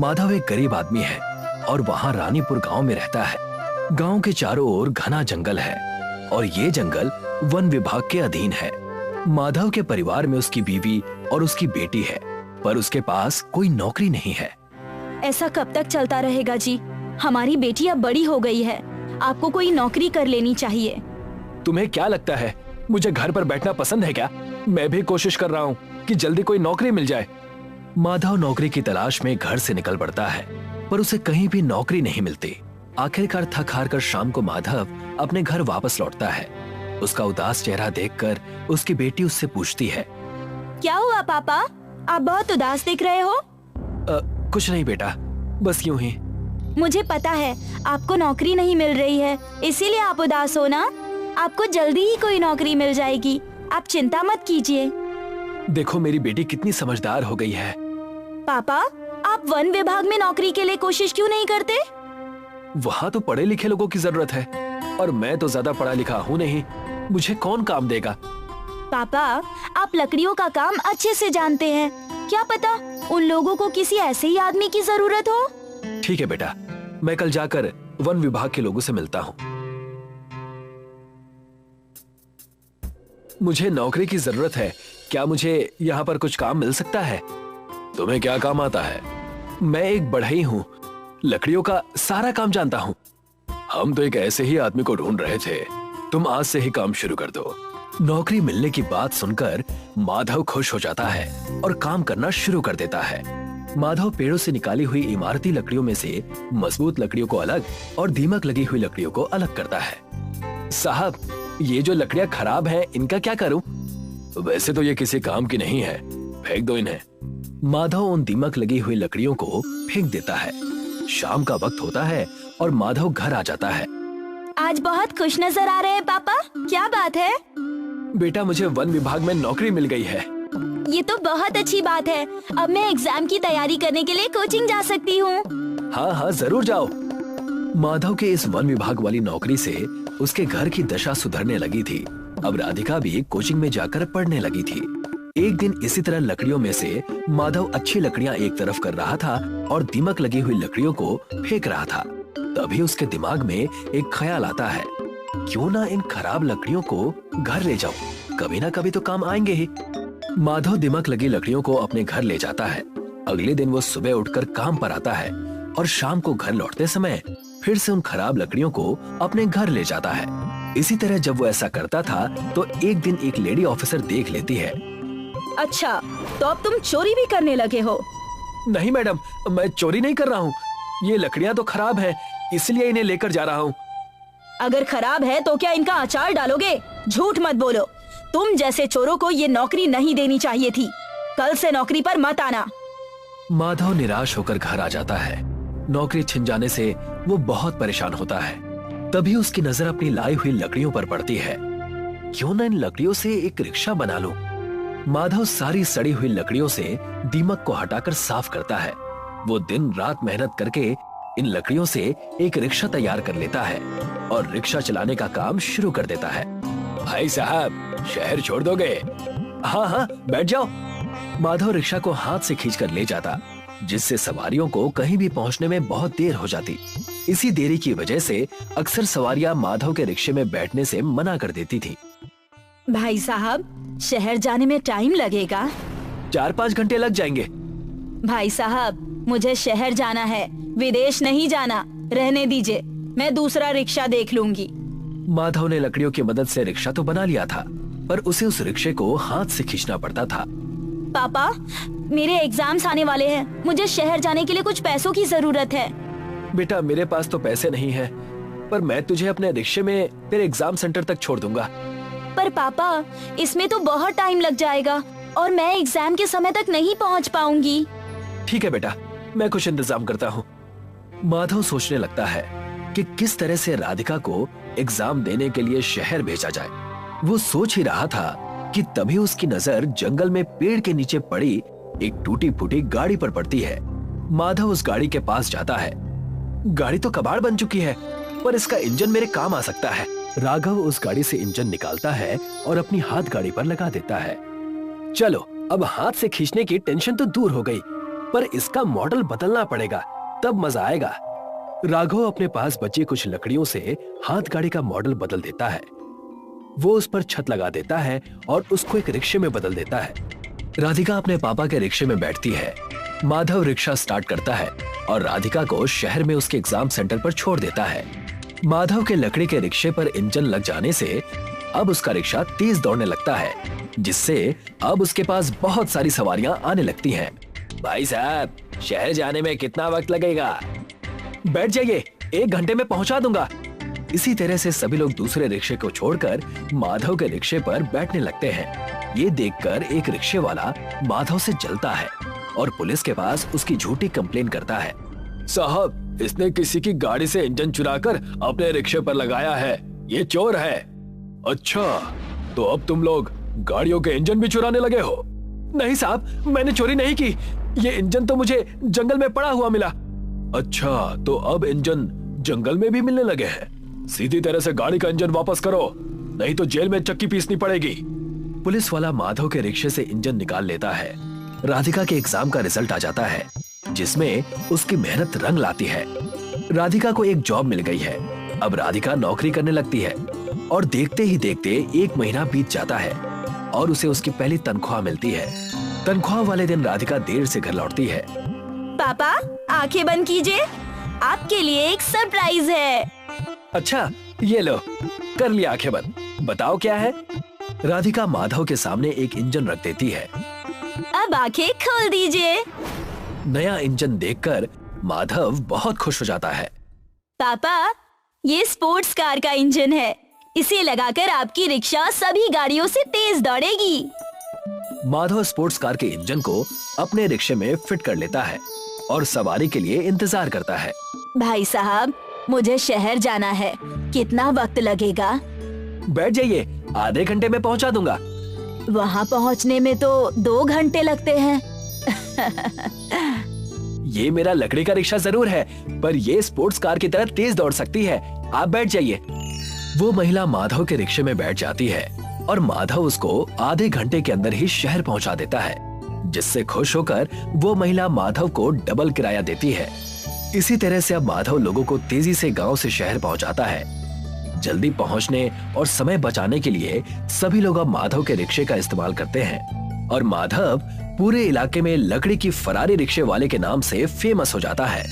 माधव एक गरीब आदमी है और वहाँ रानीपुर गांव में रहता है। गांव के चारों ओर घना जंगल है और ये जंगल वन विभाग के अधीन है। माधव के परिवार में उसकी बीवी और उसकी बेटी है, पर उसके पास कोई नौकरी नहीं है। ऐसा कब तक चलता रहेगा जी? हमारी बेटी अब बड़ी हो गई है, आपको कोई नौकरी कर लेनी चाहिए। तुम्हें क्या लगता है मुझे घर पर बैठना पसंद है क्या? मैं भी कोशिश कर रहा हूँ कि जल्दी कोई नौकरी मिल जाए। माधव नौकरी की तलाश में घर से निकल पड़ता है, पर उसे कहीं भी नौकरी नहीं मिलती। आखिरकार थक हार कर शाम को माधव अपने घर वापस लौटता है। उसका उदास चेहरा देखकर उसकी बेटी उससे पूछती है, क्या हुआ पापा, आप बहुत उदास दिख रहे हो? कुछ नहीं बेटा, बस यूं ही। मुझे पता है आपको नौकरी नहीं मिल रही है, इसीलिए आप उदास हो ना। आपको जल्दी ही कोई नौकरी मिल जाएगी, आप चिंता मत कीजिए। देखो मेरी बेटी कितनी समझदार हो गई है। पापा, आप वन विभाग में नौकरी के लिए कोशिश क्यों नहीं करते? वहाँ तो पढ़े लिखे लोगों की जरूरत है और मैं तो ज्यादा पढ़ा लिखा हूँ नहीं, मुझे कौन काम देगा? पापा, आप लकड़ियों का काम अच्छे से जानते हैं, क्या पता उन लोगों को किसी ऐसे ही आदमी की जरूरत हो। ठीक है बेटा, मैं कल जाकर वन विभाग के लोगों से मिलता हूँ। मुझे नौकरी की जरूरत है, क्या मुझे यहाँ पर कुछ काम मिल सकता है? तुम्हें क्या काम आता है? मैं एक बढ़ई हूँ, लकड़ियों का सारा काम जानता हूँ। हम तो एक ऐसे ही आदमी को ढूंढ रहे थे, तुम आज से ही काम शुरू कर दो। नौकरी मिलने की बात सुनकर माधव खुश हो जाता है और काम करना शुरू कर देता है। माधव पेड़ों से निकाली हुई इमारती लकड़ियों में से मजबूत लकड़ियों को अलग और दीमक लगी हुई लकड़ियों को अलग करता है। साहब, ये जो लकड़ियां खराब हैं, इनका क्या करूं? वैसे तो ये किसी काम की नहीं है, फेंक दो इन्हें। माधव उन दीमक लगी हुई लकड़ियों को फेंक देता है। शाम का वक्त होता है और माधव घर आ जाता है। आज बहुत खुश नजर आ रहे हैं पापा, क्या बात है? बेटा, मुझे वन विभाग में नौकरी मिल गई है। ये तो बहुत अच्छी बात है, अब मैं एग्जाम की तैयारी करने के लिए कोचिंग जा सकती हूँ। हाँ हाँ, जरूर जाओ। माधव के इस वन विभाग वाली नौकरी से उसके घर की दशा सुधरने लगी थी। अब राधिका भी कोचिंग में जाकर पढ़ने लगी थी। एक दिन इसी तरह लकड़ियों में से माधव अच्छी लकड़ियां एक तरफ कर रहा था और दीमक लगी हुई लकड़ियों को फेंक रहा था। तभी उसके दिमाग में एक ख्याल आता है, क्यों ना इन खराब लकड़ियों को घर ले जाऊं, कभी ना कभी तो काम आएंगे ही। माधव दीमक लगी लकड़ियों को अपने घर ले जाता है। अगले दिन वो सुबह उठकर काम पर आता है और शाम को घर लौटते समय फिर से उन खराब लकड़ियों को अपने घर ले जाता है। इसी तरह जब वो ऐसा करता था तो एक दिन एक लेडी ऑफिसर देख लेती है। अच्छा, तो अब तुम चोरी भी करने लगे हो? नहीं मैडम, मैं चोरी नहीं कर रहा हूँ, ये लकड़ियाँ तो खराब हैं, इसलिए इन्हें लेकर जा रहा हूँ। अगर खराब है तो क्या इनका अचार डालोगे? झूठ मत बोलो, तुम जैसे चोरों को ये नौकरी नहीं देनी चाहिए थी। कल से नौकरी पर मत आना। माधव निराश होकर घर आ जाता है। नौकरी छिन जाने से वो बहुत परेशान होता है। तभी उसकी नजर अपनी लाई हुई लकड़ियों पर पड़ती है। क्यों न इन लकड़ियों से एक रिक्शा बना लूं? माधव सारी सड़ी हुई लकड़ियों से दीमक को हटाकर साफ करता है। वो दिन रात मेहनत करके इन लकड़ियों से एक रिक्शा तैयार कर लेता है और रिक्शा चलाने का काम शुरू कर देता है। भाई साहब, शहर छोड़ दोगे? हाँ हाँ, बैठ जाओ। माधव रिक्शा को हाथ से खींचकर ले जाता, जिससे सवारियों को कहीं भी पहुंचने में बहुत देर हो जाती। इसी देरी की वजह से अक्सर सवारियां माधव के रिक्शे में बैठने से मना कर देती थी। भाई साहब, शहर जाने में टाइम लगेगा? 4-5 घंटे लग जाएंगे। भाई साहब, मुझे शहर जाना है, विदेश नहीं जाना। रहने दीजिए, मैं दूसरा रिक्शा देख लूंगी। माधव ने लकड़ियों की मदद से रिक्शा तो बना लिया था, पर उसे उस रिक्शे को हाथ से खींचना पड़ता था। पापा, मेरे एग्जाम्स आने वाले हैं, मुझे शहर जाने के लिए कुछ पैसों की जरूरत है। बेटा, मेरे पास तो पैसे नहीं हैं, पर मैं तुझे अपने रिक्शे में तेरे एग्जाम सेंटर तक छोड़ दूंगा। पर पापा, इसमें तो बहुत टाइम लग जाएगा और मैं एग्जाम के समय तक नहीं पहुंच पाऊंगी। ठीक है बेटा, मैं कुछ इंतजाम करता हूँ। माधव सोचने लगता है कि किस तरह से राधिका को एग्जाम देने के लिए शहर भेजा जाए। वो सोच ही रहा था कि तभी उसकी नजर जंगल में पेड़ के नीचे पड़ी एक टूटी फूटी गाड़ी पर पड़ती है। माधव उस गाड़ी के पास जाता है। गाड़ी तो कबाड़ बन चुकी है, पर इसका इंजन मेरे काम आ सकता है। राघव उस गाड़ी से इंजन निकालता है और अपनी हाथ गाड़ी पर लगा देता है। चलो, अब हाथ से खींचने की टेंशन तो दूर हो गई। पर इसका मॉडल बदलना पड़ेगा, तब मजा आएगा। राघव अपने पास बची कुछ लकड़ियों से हाथ गाड़ी का मॉडल बदल देता है। वो उस पर छत लगा देता है और उसको एक रिक्शे में बदल देता है। राधिका अपने पापा के रिक्शे में बैठती है। माधव रिक्शा स्टार्ट करता है और राधिका को शहर में उसके एग्जाम सेंटर पर छोड़ देता है। माधव के लकड़ी के रिक्शे पर इंजन लग जाने से अब उसका रिक्शा तेज दौड़ने लगता है, जिससे अब उसके पास बहुत सारी सवारियां आने लगती हैं। भाई साहब, शहर जाने में कितना वक्त लगेगा? बैठ जाइए, 1 घंटे में पहुंचा दूंगा। इसी तरह से सभी लोग दूसरे रिक्शे को छोड़कर माधव के रिक्शे पर बैठने लगते हैं। ये देखकर एक रिक्शे वाला माधव से जलता है और पुलिस के पास उसकी झूठी कंप्लेन करता है। साहब, इसने किसी की गाड़ी से इंजन चुराकर अपने रिक्शे पर लगाया है, ये चोर है। अच्छा, तो अब तुम लोग गाड़ियों के इंजन भी चुराने लगे हो? नहीं साहब, मैंने चोरी नहीं की, ये इंजन तो मुझे जंगल में पड़ा हुआ मिला। अच्छा, तो अब इंजन जंगल में भी मिलने लगे हैं। सीधी तरह से गाड़ी का इंजन वापस करो, नहीं तो जेल में चक्की पीसनी पड़ेगी। पुलिस वाला माधव के रिक्शे से इंजन निकाल लेता है। राधिका के एग्जाम का रिजल्ट आ जाता है, जिसमें उसकी मेहनत रंग लाती है। राधिका को एक जॉब मिल गई है। अब राधिका नौकरी करने लगती है और देखते ही देखते 1 महीना बीत जाता है और उसे उसकी पहली तनख्वाह मिलती है। तनख्वाह वाले दिन राधिका देर से घर लौटती है। पापा, आंखें बंद कीजिए, आपके लिए एक सरप्राइज है। अच्छा, ये लो, कर लिया आंखें बंद। बताओ क्या है? राधिका माधव के सामने एक इंजन रख देती है। अब आंखें खोल दीजिए। नया इंजन देखकर माधव बहुत खुश हो जाता है। पापा, ये स्पोर्ट्स कार का इंजन है, इसे लगाकर आपकी रिक्शा सभी गाड़ियों से तेज दौड़ेगी। माधव स्पोर्ट्स कार के इंजन को अपने रिक्शे में फिट कर लेता है और सवारी के लिए इंतजार करता है। भाई साहब, मुझे शहर जाना है, कितना वक्त लगेगा? बैठ जाइए, आधे घंटे में पहुंचा दूंगा। वहाँ पहुँचने में तो 2 घंटे लगते हैं। ये मेरा लकड़ी का रिक्शा जरूर है, पर ये स्पोर्ट्स कार की तरह तेज दौड़ सकती है। आप बैठ जाइए। वो महिला माधव के रिक्शे में बैठ जाती है और माधव उसको आधे घंटे के अंदर ही शहर पहुंचा देता है, जिससे खुश होकर वो महिला माधव को डबल किराया देती है। इसी तरह से अब माधव लोगों को तेजी से गांव से शहर पहुंचाता है। जल्दी पहुंचने और समय बचाने के लिए सभी लोग अब माधव के रिक्शे का इस्तेमाल करते हैं और माधव पूरे इलाके में लकड़ी की फरारी रिक्शे वाले के नाम से फेमस हो जाता है।